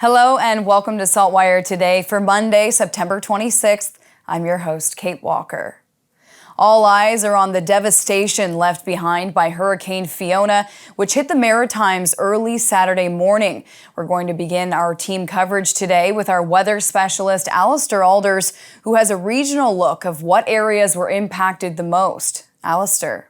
Hello and welcome to SaltWire today for Monday, September 26th. I'm your host, Kate Walker. All eyes are on the devastation left behind by Hurricane Fiona, which hit the Maritimes early Saturday morning. We're going to begin our team coverage today with our weather specialist, Alistair Alders, who has a regional look of what areas were impacted the most. Alistair.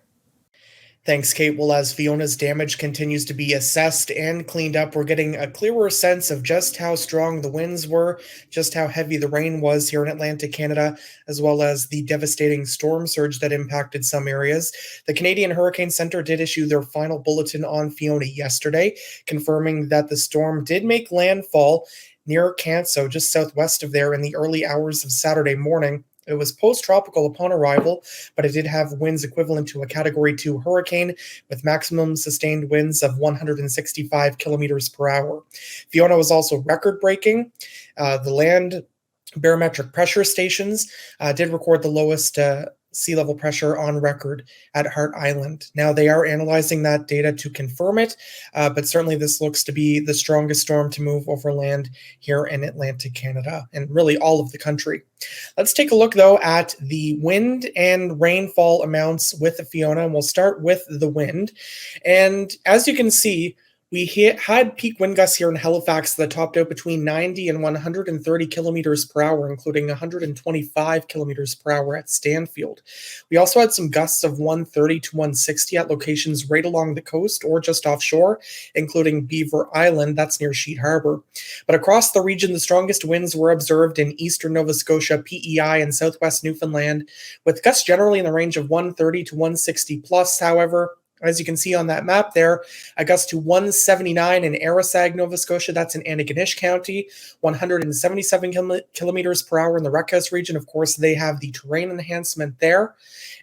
Thanks, Kate. Well, as Fiona's damage continues to be assessed and cleaned up, we're getting a clearer sense of just how strong the winds were, just how heavy the rain was here in Atlantic Canada, as well as the devastating storm surge that impacted some areas. The Canadian Hurricane Center did issue their final bulletin on Fiona yesterday, confirming that the storm did make landfall near Canso, just southwest of there, in the early hours of Saturday morning. It was post-tropical upon arrival, but it did have winds equivalent to a Category 2 hurricane with maximum sustained winds of 165 kilometers per hour. Fiona was also record-breaking. The land barometric pressure stations did record the lowest sea level pressure on record at Heart Island. Now, they are analyzing that data to confirm it, but certainly this looks to be the strongest storm to move over land here in Atlantic Canada and really all of the country. Let's take a look, though, at the wind and rainfall amounts with the Fiona, and we'll start with the wind. And as you can see, we had peak wind gusts here in Halifax that topped out between 90 and 130 kilometers per hour, including 125 kilometers per hour at Stanfield. We also had some gusts of 130 to 160 at locations right along the coast or just offshore, including Beaver Island, that's near Sheet Harbor. But across the region, the strongest winds were observed in eastern Nova Scotia, PEI, and southwest Newfoundland, with gusts generally in the range of 130 to 160 plus. However, as you can see on that map there, a gust to 179 in Arisag, Nova Scotia. That's in Antigonish County. 177 kilometers per hour in the Ruckus region. Of course, they have the terrain enhancement there.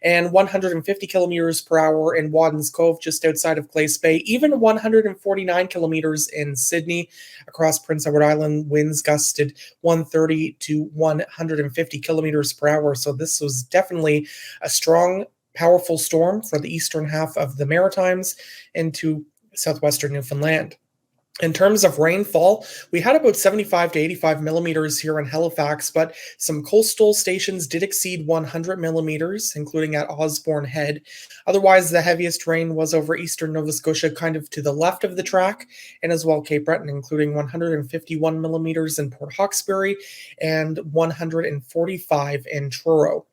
And 150 kilometers per hour in Wadden's Cove, just outside of Glace Bay. Even 149 kilometers in Sydney. Across Prince Edward Island, winds gusted 130 to 150 kilometers per hour. So this was definitely a strong, powerful storm for the eastern half of the Maritimes into southwestern Newfoundland. In terms of rainfall, we had about 75 to 85 millimeters here in Halifax, but some coastal stations did exceed 100 millimeters, including at Osborne Head. Otherwise, the heaviest rain was over eastern Nova Scotia, kind of to the left of the track, and as well Cape Breton, including 151 millimeters in Port Hawkesbury and 145 in Truro.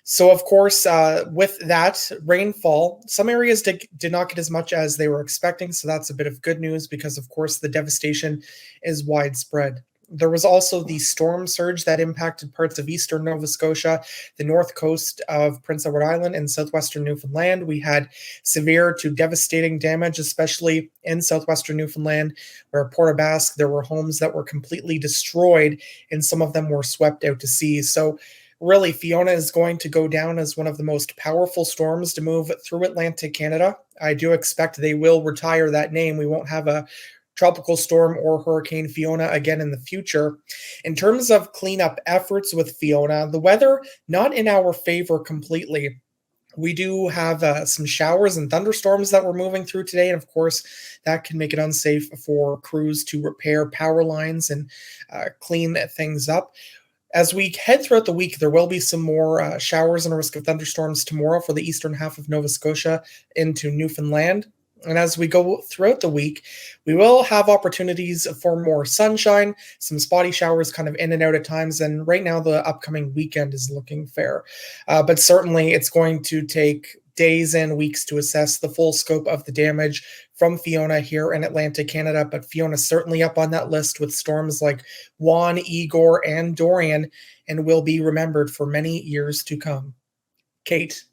So, of course, with that rainfall, some areas did not get as much as they were expecting. So that's a bit of good news because, of course, the devastation is widespread. There was also the storm surge that impacted parts of eastern Nova Scotia, the north coast of Prince Edward Island, and southwestern Newfoundland. We had severe to devastating damage, especially in southwestern Newfoundland, where Port aux Basques, there were homes that were completely destroyed, and some of them were swept out to sea. So really, Fiona is going to go down as one of the most powerful storms to move through Atlantic Canada. I do expect they will retire that name. We won't have a tropical storm or Hurricane Fiona again in the future. In terms of cleanup efforts with Fiona, the weather not in our favor completely. We do have some showers and thunderstorms that we're moving through today, and of course, that can make it unsafe for crews to repair power lines and clean things up. As we head throughout the week, there will be some more showers and a risk of thunderstorms tomorrow for the eastern half of Nova Scotia into Newfoundland. And as we go throughout the week, we will have opportunities for more sunshine, some spotty showers kind of in and out at times. And right now, the upcoming weekend is looking fair. But certainly, it's going to take days and weeks to assess the full scope of the damage from Fiona here in Atlantic Canada, but Fiona's certainly up on that list with storms like Juan, Igor, and Dorian, and will be remembered for many years to come. Kate.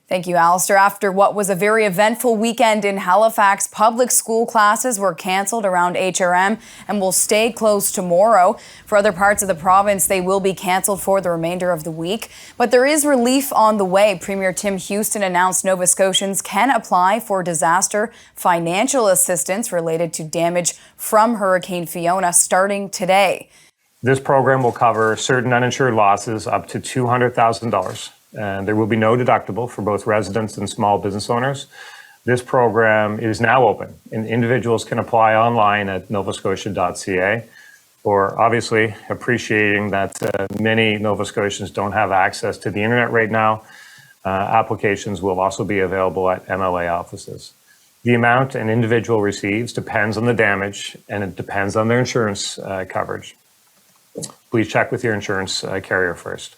Thank you, Alistair. After what was a very eventful weekend in Halifax, public school classes were canceled around HRM and will stay closed tomorrow. For other parts of the province, they will be canceled for the remainder of the week. But there is relief on the way. Premier Tim Houston announced Nova Scotians can apply for disaster financial assistance related to damage from Hurricane Fiona starting today. This program will cover certain uninsured losses up to $200,000. And there will be no deductible for both residents and small business owners. This program is now open, and individuals can apply online at novascotia.ca. Or obviously, appreciating that many Nova Scotians don't have access to the internet right now, applications will also be available at MLA offices. The amount an individual receives depends on the damage, and it depends on their insurance coverage. Please check with your insurance carrier first.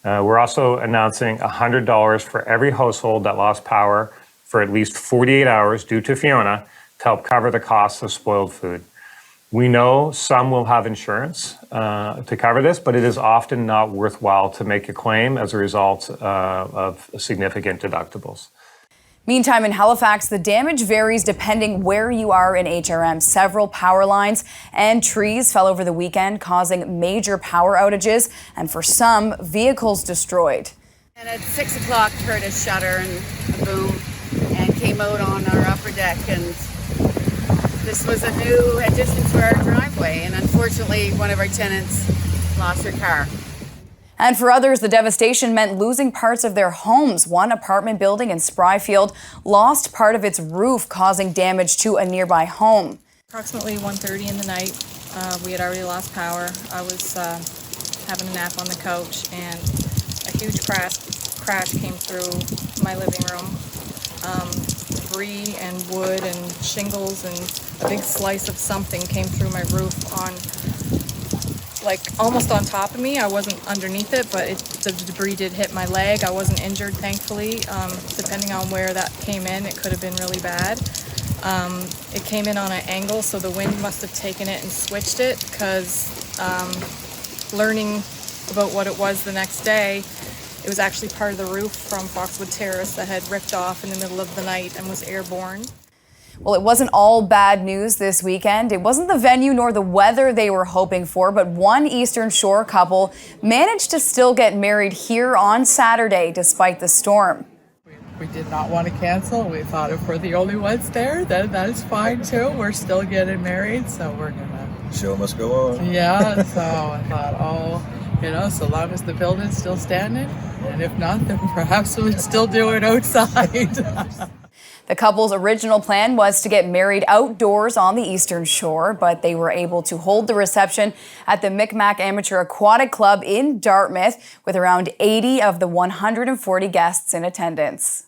We're also announcing $100 for every household that lost power for at least 48 hours due to Fiona to help cover the costs of spoiled food. We know some will have insurance to cover this, but it is often not worthwhile to make a claim as a result of significant deductibles. Meantime, in Halifax, the damage varies depending where you are in HRM. Several power lines and trees fell over the weekend, causing major power outages, and for some, vehicles destroyed. And at 6 o'clock, heard a shudder and a boom, and came out on our upper deck, and this was a new addition to our driveway, and unfortunately, one of our tenants lost her car. And for others, the devastation meant losing parts of their homes. One apartment building in Spryfield lost part of its roof, causing damage to a nearby home. Approximately 1:30 in the night, we had already lost power. I was having a nap on the couch, and a huge crash came through my living room. Debris and wood and shingles and a big slice of something came through my roof almost on top of me. I wasn't underneath it, but the debris did hit my leg. I wasn't injured, thankfully. Depending on where that came in, it could have been really bad. It came in on an angle, so the wind must have taken it and switched it, because learning about what it was the next day, it was actually part of the roof from Foxwood Terrace that had ripped off in the middle of the night and was airborne. Well, it wasn't all bad news this weekend. It wasn't the venue nor the weather they were hoping for, but one Eastern Shore couple managed to still get married here on Saturday despite the storm. We did not want to cancel. We thought if we're the only ones there, then that is fine too. We're still getting married, so we're gonna... Show must go on. Yeah, so I thought, so long as the building's still standing, and if not, then perhaps we'll still do it outside. The couple's original plan was to get married outdoors on the Eastern Shore, but they were able to hold the reception at the Micmac Amateur Aquatic Club in Dartmouth with around 80 of the 140 guests in attendance.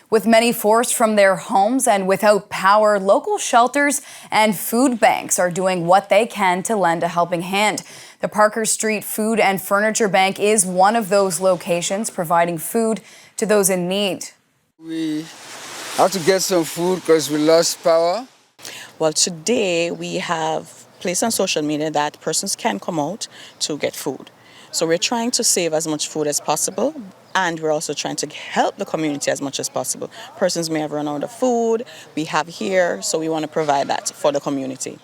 With many forced from their homes and without power, local shelters and food banks are doing what they can to lend a helping hand. The Parker Street Food and Furniture Bank is one of those locations, providing food to those in need. We have to get some food because we lost power. Well, today we have placed on social media that persons can come out to get food. So we're trying to save as much food as possible, and we're also trying to help the community as much as possible. Persons may have run out of food, we have here, so we want to provide that for the community.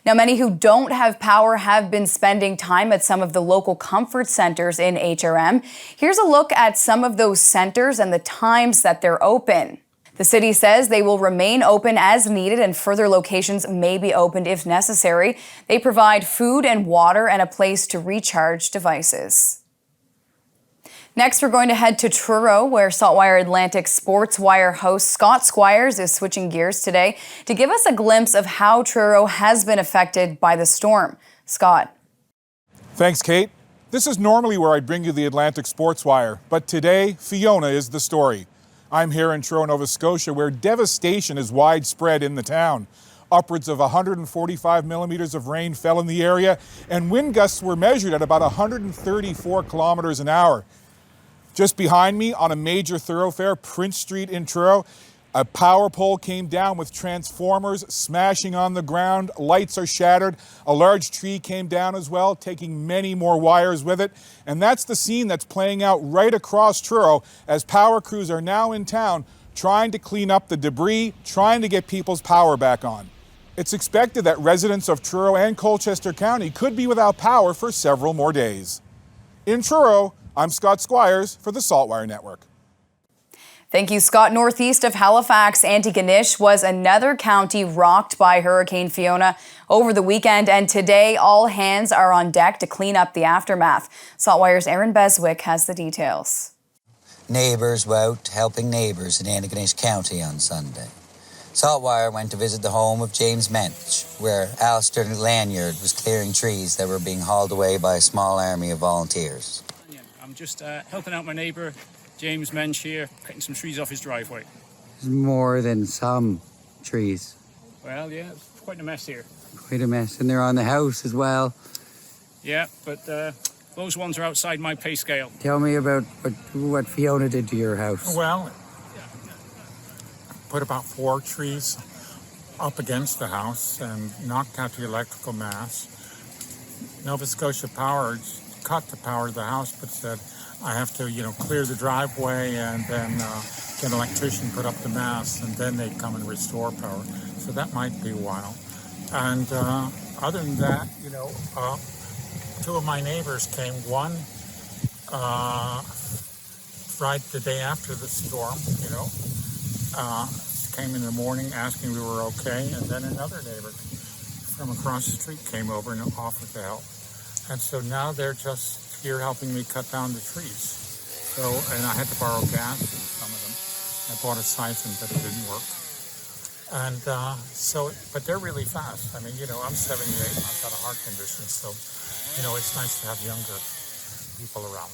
Now, many who don't have power have been spending time at some of the local comfort centers in HRM. Here's a look at some of those centers and the times that they're open. The city says they will remain open as needed, and further locations may be opened if necessary. They provide food and water and a place to recharge devices. Next, we're going to head to Truro, where SaltWire Atlantic SportsWire host Scott Squires is switching gears today to give us a glimpse of how Truro has been affected by the storm. Scott. Thanks, Kate. This is normally where I'd bring you the Atlantic SportsWire, but today, Fiona is the story. I'm here in Truro, Nova Scotia, where devastation is widespread in the town. Upwards of 145 millimeters of rain fell in the area, and wind gusts were measured at about 134 kilometers an hour. Just behind me, on a major thoroughfare, Prince Street in Truro, a power pole came down with transformers smashing on the ground. Lights are shattered. A large tree came down as well, taking many more wires with it. And that's the scene that's playing out right across Truro as power crews are now in town trying to clean up the debris, trying to get people's power back on. It's expected that residents of Truro and Colchester County could be without power for several more days. In Truro, I'm Scott Squires for the SaltWire Network. Thank you, Scott. Northeast of Halifax, Antigonish was another county rocked by Hurricane Fiona over the weekend, and today all hands are on deck to clean up the aftermath. SaltWire's Aaron Beswick has the details. Neighbours were out helping neighbours in Antigonish County on Sunday. SaltWire went to visit the home of James Mensch, where Alistair Lanyard was clearing trees that were being hauled away by a small army of volunteers. I'm just helping out my neighbour, James Mensch here, cutting some trees off his driveway. More than some trees. Well, yeah, it's quite a mess here. Quite a mess, and they're on the house as well. Yeah, but those ones are outside my pay scale. Tell me about what Fiona did to your house. Well, put about 4 trees up against the house and knocked out the electrical masts. Nova Scotia Power cut the power to the house, but said I have to, clear the driveway and then get an electrician put up the masts, and then they come and restore power. So that might be a while. And other than that, 2 of my neighbors came. One right the day after the storm, came in the morning asking we were okay, and then another neighbor from across the street came over and offered to help. And so now they're just here helping me cut down the trees. So, and I had to borrow gas from some of them. I bought a siphon, but it didn't work. And but they're really fast. I mean, I'm 78, I've got a heart condition, so, it's nice to have younger people around.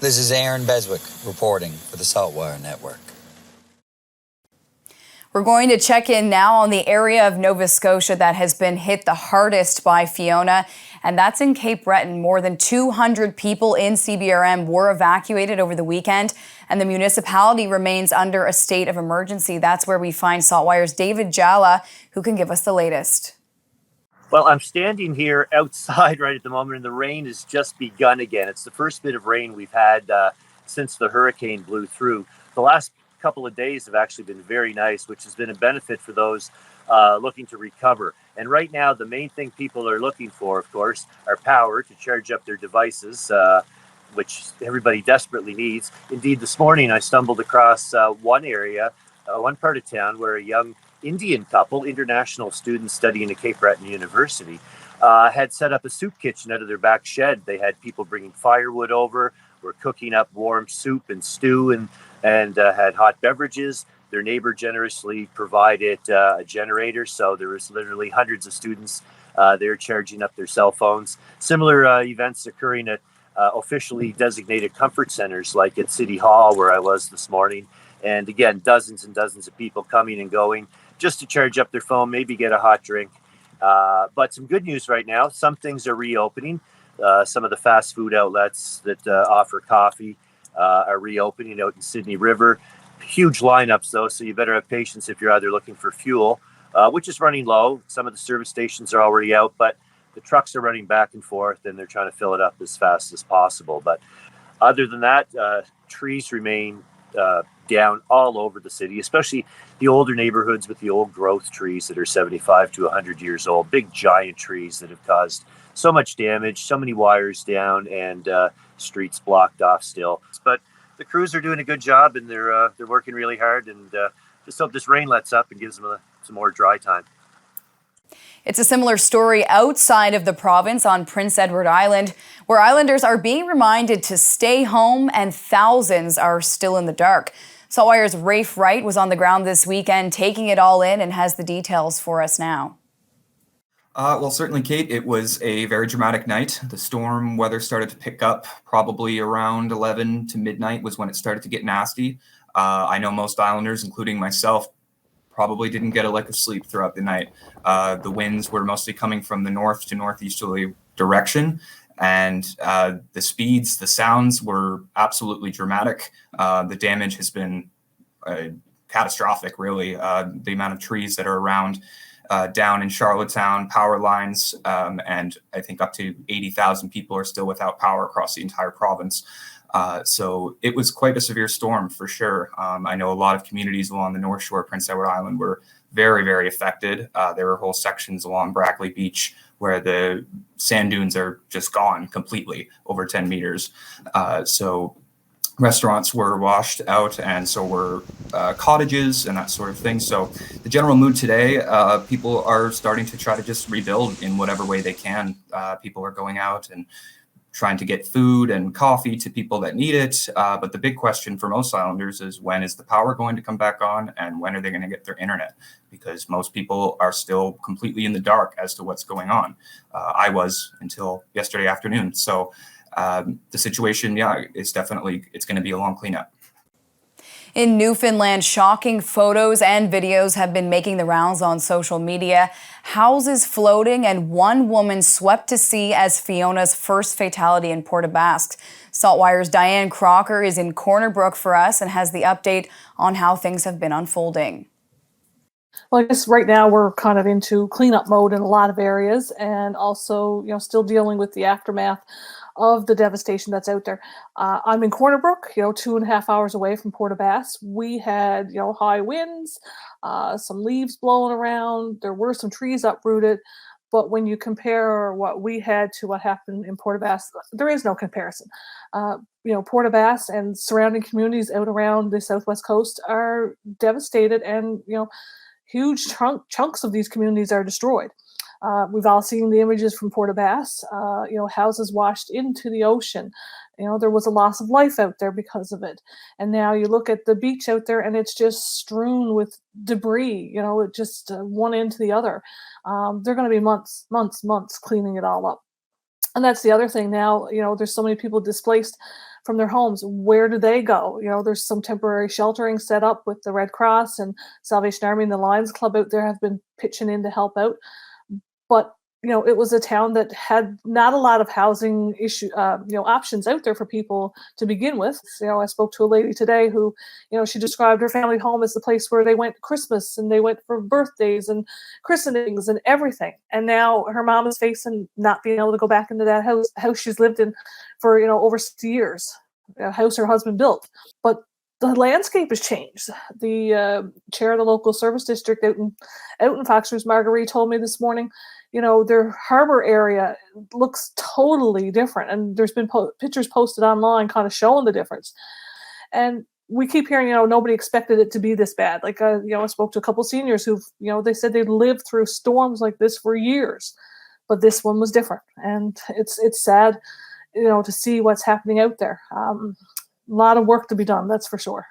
This is Aaron Beswick reporting for the SaltWire Network. We're going to check in now on the area of Nova Scotia that has been hit the hardest by Fiona, and that's in Cape Breton. More than 200 people in CBRM were evacuated over the weekend, and the municipality remains under a state of emergency. That's where we find SaltWire's David Jala, who can give us the latest. Well, I'm standing here outside right at the moment, and the rain has just begun again. It's the first bit of rain we've had since the hurricane blew through. The last couple of days have actually been very nice, which has been a benefit for those looking to recover. And right now, the main thing people are looking for, of course, are power to charge up their devices, which everybody desperately needs. Indeed, this morning I stumbled across one area, one part of town where a young Indian couple, international students studying at Cape Breton University, had set up a soup kitchen out of their back shed. They had people bringing firewood over, were cooking up warm soup and stew, and had hot beverages. Their neighbor generously provided a generator, so there was literally hundreds of students there charging up their cell phones. Similar events occurring at officially designated comfort centers like at City Hall, where I was this morning. And again, dozens and dozens of people coming and going just to charge up their phone, maybe get a hot drink. But some good news right now. Some things are reopening. Some of the fast food outlets that offer coffee are reopening out in Sydney River. Huge lineups, though, so you better have patience if you're either looking for fuel, which is running low. Some of the service stations are already out, but the trucks are running back and forth, and they're trying to fill it up as fast as possible. But other than that, trees remain down all over the city, especially the older neighborhoods with the old growth trees that are 75 to 100 years old, big giant trees that have caused so much damage, so many wires down, and streets blocked off still. But the crews are doing a good job, and they're working really hard, and just hope this rain lets up and gives them some more dry time. It's a similar story outside of the province on Prince Edward Island, where islanders are being reminded to stay home and thousands are still in the dark. SaltWire's Rafe Right was on the ground this weekend, taking it all in, and has the details for us now. Well, certainly, Kate, it was a very dramatic night. The storm weather started to pick up probably around 11 to midnight was when it started to get nasty. I know most islanders, including myself, probably didn't get a lick of sleep throughout the night. The winds were mostly coming from the north to northeasterly direction, and the speeds, the sounds were absolutely dramatic. The damage has been catastrophic, really. The amount of trees that are around down in Charlottetown, power lines, and I think up to 80,000 people are still without power across the entire province. So it was quite a severe storm for sure. I know a lot of communities along the North Shore of Prince Edward Island were very, very affected. There were whole sections along Brackley Beach where the sand dunes are just gone completely, over 10 meters. So restaurants were washed out, and so were cottages and that sort of thing. So the general mood today, people are starting to try to just rebuild in whatever way they can. People are going out and trying to get food and coffee to people that need it. But the big question for most islanders is, when is the power going to come back on, and when are they going to get their internet? Because most people are still completely in the dark as to what's going on. I was until yesterday afternoon. So the situation, it's going to be a long cleanup. In Newfoundland, shocking photos and videos have been making the rounds on social media. Houses floating and one woman swept to sea as Fiona's first fatality in Port aux Basques. SaltWire's Diane Crocker is in Corner Brook for us and has the update on how things have been unfolding. Well, I guess right now we're kind of into cleanup mode in a lot of areas, and also, still dealing with the aftermath of the devastation that's out there. I'm in Corner Brook, 2.5 hours away from Port aux Basques. We had, high winds, some leaves blowing around. There were some trees uprooted. But when you compare what we had to what happened in Port aux Basques, there is no comparison. Port aux Basques and surrounding communities out around the southwest coast are devastated, and, huge chunks of these communities are destroyed. We've all seen the images from Port aux Basques, houses washed into the ocean. There was a loss of life out there because of it. And now you look at the beach out there and it's just strewn with debris, it just one end to the other. They're going to be months cleaning it all up. And that's the other thing now, there's so many people displaced from their homes. Where do they go? There's some temporary sheltering set up with the Red Cross and Salvation Army and the Lions Club out there have been pitching in to help out. But, it was a town that had not a lot of housing options out there for people to begin with. I spoke to a lady today who, she described her family home as the place where they went to Christmas and they went for birthdays and christenings and everything. And now her mom is facing not being able to go back into that house she's lived in for, over 60 years, a house her husband built. But the landscape has changed. The chair of the local service district out in Foxroots, Marguerite, told me this morning, their harbor area looks totally different. And there's been pictures posted online kind of showing the difference. And we keep hearing, nobody expected it to be this bad. Like, I spoke to a couple seniors who've, they said they'd lived through storms like this for years, but this one was different. And it's sad, to see what's happening out there. A lot of work to be done, that's for sure.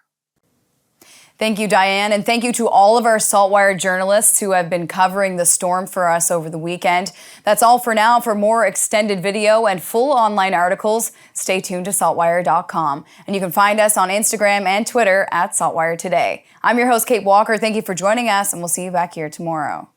Thank you, Diane, and thank you to all of our SaltWire journalists who have been covering the storm for us over the weekend. That's all for now. For more extended video and full online articles, stay tuned to saltwire.com. And you can find us on Instagram and Twitter at SaltWire Today. I'm your host, Kate Walker. Thank you for joining us, and we'll see you back here tomorrow.